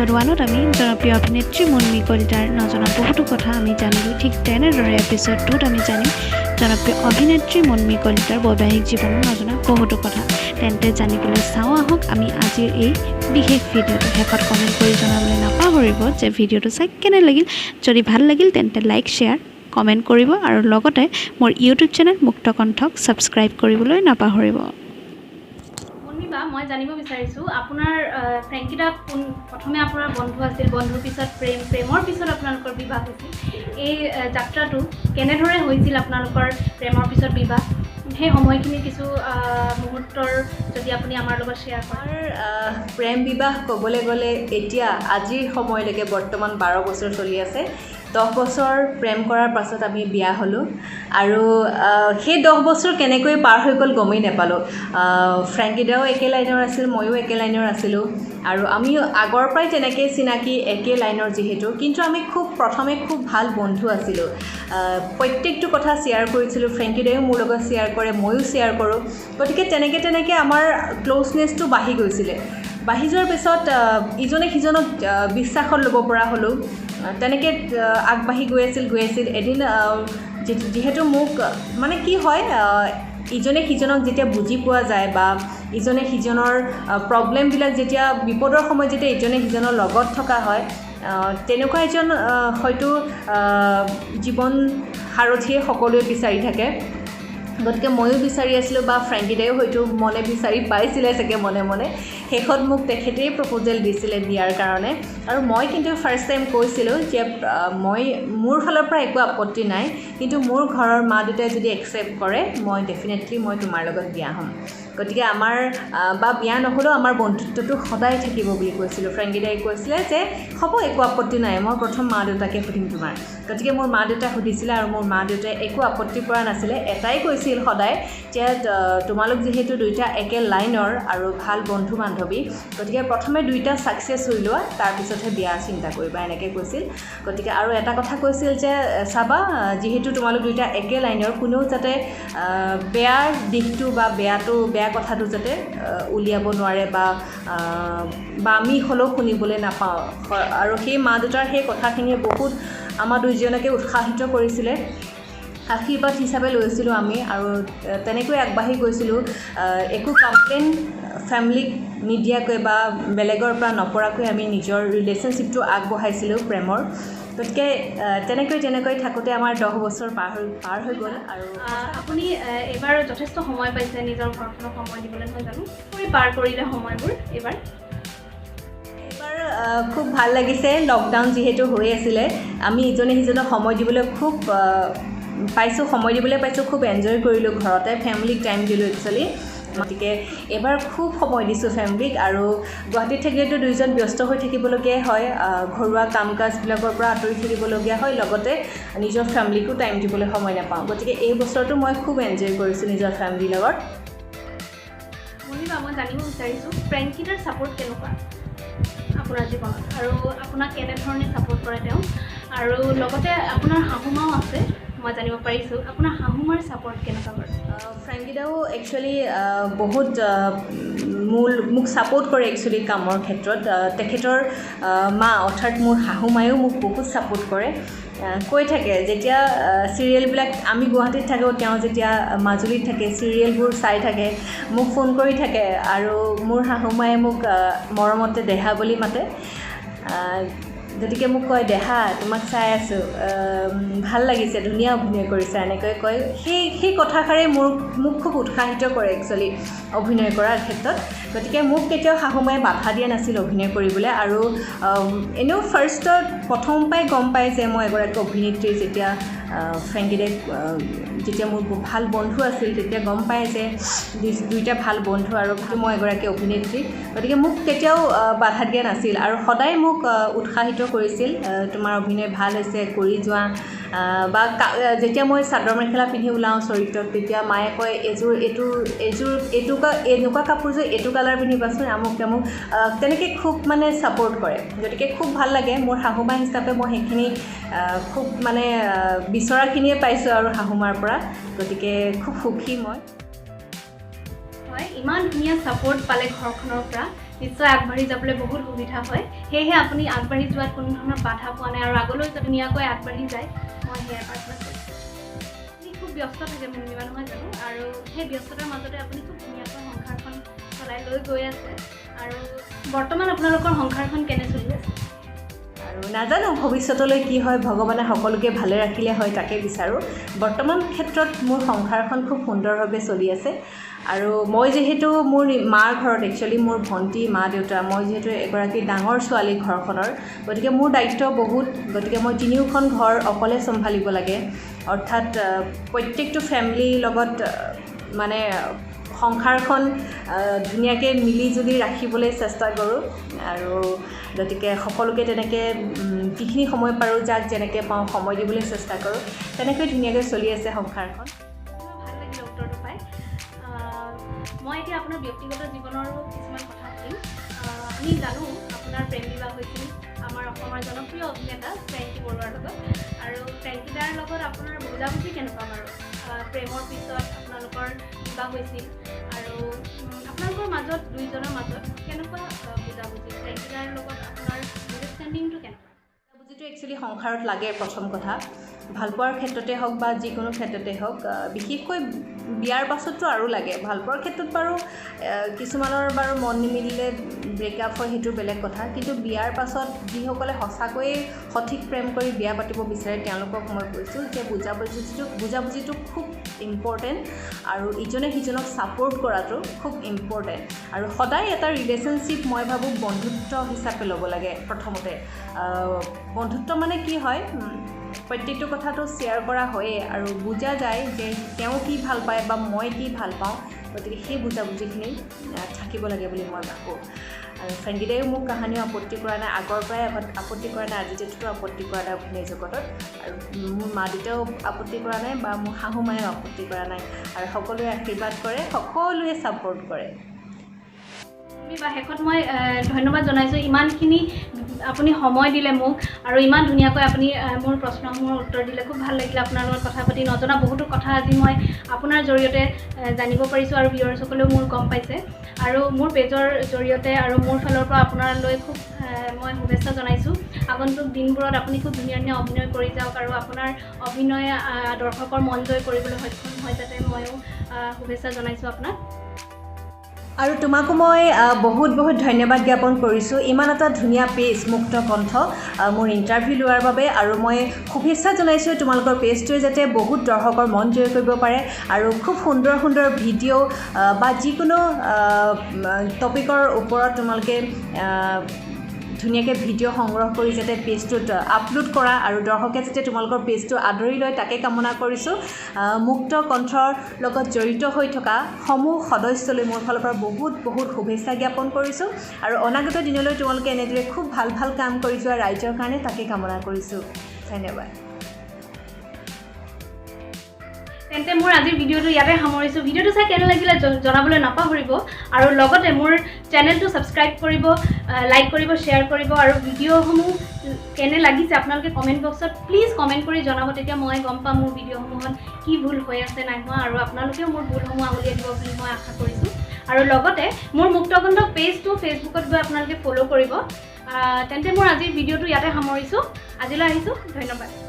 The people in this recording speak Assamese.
এপিসোড 1ত আমি জনপ্ৰিয় অভিনেত্ৰী মুনমি কলিতাৰ নজনা বহুতো কথা আমি জানিলোঁ। ঠিক তেনেদৰে এপিসোড 2ত আমি জানিম জনপ্ৰিয় অভিনেত্ৰী মুনমি কলিতাৰ বৈবাহিক জীৱনৰ নজনা বহুতো কথা। তেন্তে জানিবলৈ চাওঁ আহক আমি আজিৰ এই বিশেষ ভিডিঅ'টো। শেষত কমেণ্ট কৰি জনাবলৈ নাপাহৰিব যে ভিডিঅ'টো চাই কেনে লাগিল। যদি ভাল লাগিল তেন্তে লাইক শ্বেয়াৰ কমেণ্ট কৰিব আৰু লগতে মোৰ ইউটিউব চেনেল মুক্তকণ্ঠক ছাবস্ক্ৰাইব কৰিবলৈ নাপাহৰিব। মুনমিবা, মই জানিব বিচাৰিছোঁ আপোনাৰ ফ্ৰেংকিদা কোন প্ৰথমে আপোনাৰ বন্ধু আছিল, বন্ধুৰ পিছত প্ৰেম, প্ৰেমৰ পিছত আপোনালোকৰ বিবাহ হৈছিল। এই যাত্ৰাটো কেনেদৰে হৈছিল আপোনালোকৰ প্ৰেমৰ পিছত বিবাহ? সেই সময়খিনি কিছু মুহূৰ্তৰ যদি আপুনি আমাৰ লগত শ্বেয়াৰ কৰে। প্ৰেম বিবাহ ক'বলৈ গ'লে এতিয়া আজিৰ সময়লৈকে বৰ্তমান 12 বছৰ চলি আছে। 10 বছৰ প্ৰেম কৰাৰ পাছত আমি বিয়া হ'লোঁ আৰু সেই 10 বছৰ কেনেকৈ পাৰ হৈ গ'ল গমেই নাপালোঁ। ফ্ৰেংকিদাও একে লাইনৰ আছিল, ময়ো একে লাইনৰ আছিলোঁ আৰু আমি আগৰ পৰাই তেনেকৈ চিনাকি একে লাইনৰ যিহেতু, কিন্তু আমি প্ৰথমে খুব ভাল বন্ধু আছিলোঁ। প্ৰত্যেকটো কথা শ্বেয়াৰ কৰিছিলোঁ। ফ্ৰেংকিদায়ো মোৰ লগত শ্বেয়াৰ কৰে, ময়ো শ্বেয়াৰ কৰোঁ। গতিকে তেনেকৈ আমাৰ ক্ল'জনেছটো বাঢ়ি গৈছিলে। বাঢ়ি যোৱাৰ পিছত ইজনে সিজনক বিশ্বাসত ল'ব পৰা হ'লোঁ। তেনেকৈ আগবাঢ়ি গৈ আছিল। এদিন যিহেতু মোক মানে কি হয়, ইজনে সিজনক যেতিয়া বুজি পোৱা যায় বা ইজনে সিজনৰ প্ৰব্লেমবিলাক যেতিয়া বিপদৰ সময়ত যেতিয়া ইজনে সিজনৰ লগত থকা হয়, তেনেকুৱা এজন হয়তো জীৱন সাৰথিয়ে সকলোৱে বিচাৰি থাকে। গতিকে ময়ো বিচাৰি আছিলোঁ বা ফ্ৰেংকিদায়ো হয়তো মনে বিচাৰি পাইছিলে চাগে মনে মনে। শেষত মোক তেখেতেই প্ৰপ'জেল দিছিলে বিয়াৰ কাৰণে আৰু মই কিন্তু ফাৰ্ষ্ট টাইম কৈছিলোঁ যে মোৰ ফালৰ পৰা একো আপত্তি নাই, কিন্তু মোৰ ঘৰৰ মা দেউতাই যদি একচেপ্ট কৰে মই ডেফিনেটলি তোমাৰ লগত বিয়া হ'ম। গতিকে আমাৰ বা বিয়া নহ'লেও আমাৰ বন্ধুত্বটো সদায় থাকিব বুলি কৈছিলোঁ। ফ্ৰেংকিদাই কৈছিলে যে হ'ব, একো আপত্তি নাই, মই প্ৰথম মা দেউতাকে সুধিম তোমাৰ। গতিকে মোৰ মা দেউতাক সুধিছিলে আৰু মোৰ মা দেউতাই একো আপত্তি কৰা নাছিলে। এটাই কৈছিল সদায় যে তোমালোক যিহেতু দুইটা একে লাইনৰ আৰু ভাল বন্ধু বান্ধৱী, গতিকে প্ৰথমে দুইটা ছাকচেছ হৈ লোৱা, তাৰপিছতহে বিয়া চিন্তা কৰিবা, এনেকৈ কৈছিল। গতিকে আৰু এটা কথা কৈছিল যে চাবা, যিহেতু তোমালোক দুইটা একে লাইনৰ, কোনেও যাতে বেয়া দিশটো বা বেয়া কথাটো যাতে উলিয়াব নোৱাৰে বা আমি হ'লেও শুনিবলৈ নাপাওঁ। আৰু সেই মা দেউতাৰ সেই কথাখিনিয়ে বহুত আমাৰ দুইজনকে উৎসাহিত কৰিছিলে, আশীৰ্বাদ হিচাপে লৈছিলোঁ আমি আৰু তেনেকৈ আগবাঢ়ি গৈছিলোঁ। একো কমপ্লেইন ফেমিলিক নিদিয়াকৈ বা বেলেগৰ পৰা নপৰাকৈ আমি নিজৰ ৰিলেশ্যনশ্বিপটো আগবঢ়াইছিলোঁ প্ৰেমৰ। গতিকে তেনেকৈ থাকোঁতে আমাৰ 10 বছৰ পাৰ হৈ গ'ল। আৰু আপুনি এইবাৰ যথেষ্ট সময় পাইছে নিজৰ ঘৰখনক সময় দিবলৈ, নহয় জানো? পাৰ কৰিলে সময়বোৰ এইবাৰ খুব ভাল লাগিছে। লকডাউন যিহেতু হৈ আছিলে, আমি ইজনে সিজনক সময় দিবলৈ খুব সময় দিবলৈ পাইছোঁ। খুব এনজয় কৰিলোঁ, ঘৰতে ফেমিলিক টাইম দিলোঁ একচুৱেলি। গতিকে এইবাৰ খুব সময় দিছোঁ ফেমিলিক। আৰু গুৱাহাটীত থাকিলেতো দুইজন ব্যস্ত হৈ থাকিবলগীয়াই হয়, ঘৰুৱা কাম কাজবিলাকৰ পৰা আঁতৰি থাকিবলগীয়া হয়, লগতে নিজৰ ফেমিলিকো টাইম দিবলৈ সময় নাপাওঁ। গতিকে এই বছৰটো মই খুব এনজয় কৰিছোঁ নিজৰ ফেমিলিৰ লগত। মুনমিবা, মই জানিব বিচাৰিছোঁ ফ্ৰেংকিদাৰ ছাপোৰ্ট কেনেকুৱা আপোনাৰ জীৱনত আৰু আপোনাক কেনেধৰণে ছাপোৰ্ট কৰে তেওঁ? আৰু লগতে আপোনাৰ শাহুমাও আছে, মই জানিব পাৰিছোঁ আপোনাৰ শাহুমাৰ ছাপোৰ্ট কেনেকুৱা কৰে? ফ্ৰেংকিদাও একচুৱেলি বহুত মোক ছাপোৰ্ট কৰে একচুৱেলি কামৰ ক্ষেত্ৰত। তেখেতৰ মা অৰ্থাৎ মোৰ শাহুমায়েও মোক বহুত ছাপোৰ্ট কৰে। কৈ থাকে যেতিয়া চিৰিয়েলবিলাক, আমি গুৱাহাটীত থাকোঁ, তেওঁ যেতিয়া মাজুলীত থাকে, চিৰিয়েলবোৰ চাই থাকে, মোক ফোন কৰি থাকে আৰু মোৰ শাহুমায়ে মোক মৰমতে দেহা বুলি মাতে। গতিকে মোক কয়, দেহা তোমাক চাই আছোঁ, ভাল লাগিছে, ধুনীয়া অভিনয় কৰিছা, এনেকৈ কয়। সেই কথাষাৰে মোক খুব উৎসাহিত কৰে একচুৱেলি অভিনয় কৰাৰ ক্ষেত্ৰত। গতিকে মোক কেতিয়াও শাহুমায়ে বাধা দিয়া নাছিল অভিনয় কৰিবলৈ। আৰু এনেও প্ৰথম পৰাই গম পায় যে মই এগৰাকী অভিনেত্ৰী। যেতিয়া ফ্ৰেংকিদাই যেতিয়া মোৰ ভাল বন্ধু আছিল, তেতিয়া গম পায় যে দুইটা ভাল বন্ধু আৰু মই এগৰাকী অভিনেত্ৰী। গতিকে মোক কেতিয়াও বাধা দিয়া নাছিল আৰু সদায় মোক উৎসাহিত কৰিছিল, তোমাৰ অভিনয় ভাল হৈছে, কৰি যোৱা। বা যেতিয়া মই চাদৰ মেখেলা পিন্ধি ওলাওঁ চৰিত্ৰত, তেতিয়া মায়ে কয় এনেকুৱা কাপোৰযোৰ এইটো কালাৰ পিন্ধিবাচোন, আমুক তামুক, তেনেকৈ খুব মানে ছাপোৰ্ট কৰে। গতিকে খুব ভাল লাগে। মোৰ শাহুমা হিচাপে মই সেইখিনি খুব মানে বিচৰাখিনিয়ে পাইছোঁ আৰু শাহুমাৰ পৰা। গতিকে খুব সুখী মই। হয়, ইমান ধুনীয়া ছাপোৰ্ট পালে ঘৰখনৰ পৰা, নিশ্চয় আগবাঢ়ি যাবলৈ বহুত সুবিধা হয় সেয়েহে আপুনি আগবাঢ়ি যোৱাত কোনো ধৰণৰ বাধা পোৱা নাই আৰু আগলৈ যাতে ধুনীয়াকৈ আগবাঢ়ি যায় মই সেয়া প্ৰাৰ্থনা কৰিছোঁ আপুনি খুব ব্যস্ত থাকে মুন্মিবা নহয় জানো আৰু সেই ব্যস্ততাৰ মাজতে আপুনি খুব ধুনীয়াকৈ সংসাৰখন চলাই লৈ গৈ আছে আৰু বৰ্তমান আপোনালোকৰ সংসাৰখন কেনে চলি আছে আৰু নাজানো ভৱিষ্যতলৈ কি হয় ভগৱানে সকলোকে ভালে ৰাখিলে হয় তাকে বিচাৰোঁ বৰ্তমান ক্ষেত্ৰত মোৰ সংসাৰখন খুব সুন্দৰভাৱে চলি আছে আৰু মই যিহেতু মোৰ মাৰ ঘৰত একচুৱেলি মোৰ ভণ্টি মা দেউতা মই যিহেতু এগৰাকী ডাঙৰ ছোৱালী ঘৰখনৰ গতিকে মোৰ দায়িত্ব বহুত গতিকে মই তিনিওখন ঘৰ অকলে চম্ভালিব লাগে অৰ্থাৎ প্ৰত্যেকটো ফেমিলিৰ লগত মানে সংসাৰখন ধুনীয়াকৈ মিলিজুলি ৰাখিবলৈ চেষ্টা কৰোঁ আৰু গতিকে সকলোকে তেনেকৈ যিখিনি সময় পাৰোঁ যাক যেনেকৈ পাওঁ সময় দিবলৈ চেষ্টা কৰোঁ তেনেকৈ ধুনীয়াকৈ চলি আছে সংসাৰখন ভাল লাগিলে উত্তৰটো পাই মই এতিয়া আপোনাৰ ব্যক্তিগত জীৱনৰো কিছুমান কথা পাতিম আমি জানো আপোনাৰ প্ৰেম বিবাহ হৈছিল আমাৰ অসমৰ জনপ্ৰিয় অভিনেতা ফ্ৰেংকি বৰুৱাৰ লগত আৰু ফ্ৰেংকি দাৰ লগত আপোনাৰ বুজাবুজি কেনেকুৱা বাৰু প্ৰেমৰ পিছত আপোনালোকৰ বিবাহ হৈছিল আৰু আপোনালোকৰ মাজত দুইজনৰ মাজত কেনেকুৱা বুজাবুজি ফ্ৰেংকি দাৰ লগত আপোনাৰ আণ্ডাৰষ্টেণ্ডিংটো কেনেকুৱা বুজাবুজিটো একচুৱেলি সংসাৰত লাগে প্ৰথম কথা ভালপোৱাৰ ক্ষেত্ৰতে হওক বা যিকোনো ক্ষেত্ৰতে হওক বিশেষকৈ বিয়াৰ পাছততো আৰু লাগে ভালপোৱাৰ ক্ষেত্ৰত বাৰু কিছুমানৰ বাৰু মন নিমিলিলে ব্ৰেকআপ হয় সেইটো বেলেগ কথা কিন্তু বিয়াৰ পাছত যিসকলে সঁচাকৈয়ে সঠিক প্ৰেম কৰি বিয়া পাতিব বিচাৰে তেওঁলোকক মই কৈছোঁ যে বুজাবুজিটো খুব ইম্পৰ্টেণ্ট আৰু ইজনে সিজনক ছাপোৰ্ট কৰাটো খুব ইম্পৰ্টেণ্ট আৰু সদায় এটা ৰিলেশ্যনশ্বিপ মই ভাবোঁ বন্ধুত্ব হিচাপে ল'ব লাগে প্ৰথমতে বন্ধুত্ব মানে কি হয় প্ৰত্যেকটো কথাটো শ্বেয়াৰ কৰা হয়েই আৰু বুজা যায় যে তেওঁ কি ভাল পায় বা মই কি ভাল পাওঁ গতিকে সেই বুজাবুজিখিনি থাকিব লাগে বুলি মই ভাবোঁ আৰু ফ্ৰেংকিদায়ো মোক কাহানিও আপত্তি কৰা নাই আগৰ পৰাই আপত্তি কৰা নাই আজি ডেটতো আপত্তি কৰা নাই অভিনয় জগতত আৰু মোৰ মা দেউতাও আপত্তি কৰা নাই বা মোৰ শাহু মায়েও আপত্তি কৰা নাই আৰু সকলোৱে আশীৰ্বাদ কৰে সকলোৱে ছাপোৰ্ট কৰে বা শেষত মই ধন্যবাদ জনাইছোঁ ইমানখিনি আপুনি সময় দিলে মোক আৰু ইমান ধুনীয়াকৈ আপুনি মোৰ প্ৰশ্নসমূহৰ উত্তৰ দিলে খুব ভাল লাগিলে আপোনাৰ লগত কথা পাতি নজনা বহুতো কথা আজি মই আপোনাৰ জৰিয়তে জানিব পাৰিছোঁ আৰু ভিউৱাৰ্ছসকলেও মোৰ গম পাইছে আৰু মোৰ পেজৰ জৰিয়তে আৰু মোৰ ফালৰ পৰা আপোনালৈ খুব মই শুভেচ্ছা জনাইছোঁ আগন্তুক দিনবোৰত আপুনি খুব ধুনীয়া ধুনীয়া অভিনয় কৰি যাওক আৰু আপোনাৰ অভিনয়ে দৰ্শকৰ মন জয় কৰিবলৈ সক্ষম হয় যাতে ময়ো শুভেচ্ছা জনাইছোঁ আপোনাক আৰু তোমাকো মই বহুত বহুত ধন্যবাদ জ্ঞাপন কৰিছোঁ ইমান এটা ধুনীয়া পেজ মুক্ত কণ্ঠ মোৰ ইণ্টাৰভিউ লোৱাৰ বাবে আৰু মই শুভেচ্ছা জনাইছোঁ তোমালোকৰ পেজটোৱে যাতে বহুত দৰ্শকৰ মন জয় কৰিব পাৰে আৰু খুব সুন্দৰ সুন্দৰ ভিডিঅ' বা যিকোনো টপিকৰ ওপৰত তোমালোকে ধুনীয়াকৈ ভিডিঅ' সংগ্ৰহ কৰি যাতে পেজটোত আপলোড কৰা আৰু দৰ্শকে যাতে তোমালোকৰ পেজটো আদৰি লয় তাকে কামনা কৰিছোঁ মুক্ত কণ্ঠৰ লগত জড়িত হৈ থকা সমূহ সদস্যলৈ মোৰ ফালৰ পৰা বহুত বহুত শুভেচ্ছা জ্ঞাপন কৰিছোঁ আৰু অনাগত দিনলৈ তোমালোকে এনেদৰে খুব ভাল ভাল কাম কৰি যোৱা ৰাইজৰ কাৰণে তাকে কামনা কৰিছোঁ ধন্যবাদ তেন্তে মোৰ আজিৰ ভিডিঅ'টো ইয়াতে সামৰিছোঁ ভিডিঅ'টো চাই কেনে লাগিলে জনাবলৈ নাপাহৰিব আৰু লগতে মোৰ চেনেলটো ছাবস্ক্ৰাইব কৰিব লাইক কৰিব শ্বেয়াৰ কৰিব আৰু ভিডিঅ'সমূহ কেনে লাগিছে আপোনালোকে কমেণ্ট বক্সত প্লিজ কমেণ্ট কৰি জনাব তেতিয়া মই গম পাম মোৰ ভিডিঅ'সমূহত কি ভুল হৈ আছে নাই হোৱা আৰু আপোনালোকেও মোৰ ভুলসমূহ আঙুলিয়াই দিব বুলি মই আশা কৰিছোঁ আৰু লগতে মোৰ মুক্তকণ্ঠ পেজটো ফেচবুকত গৈ আপোনালোকে ফ'ল' কৰিব তেন্তে মোৰ আজিৰ ভিডিঅ'টো ইয়াতে সামৰিছোঁ আজিলৈ আহিছোঁ ধন্যবাদ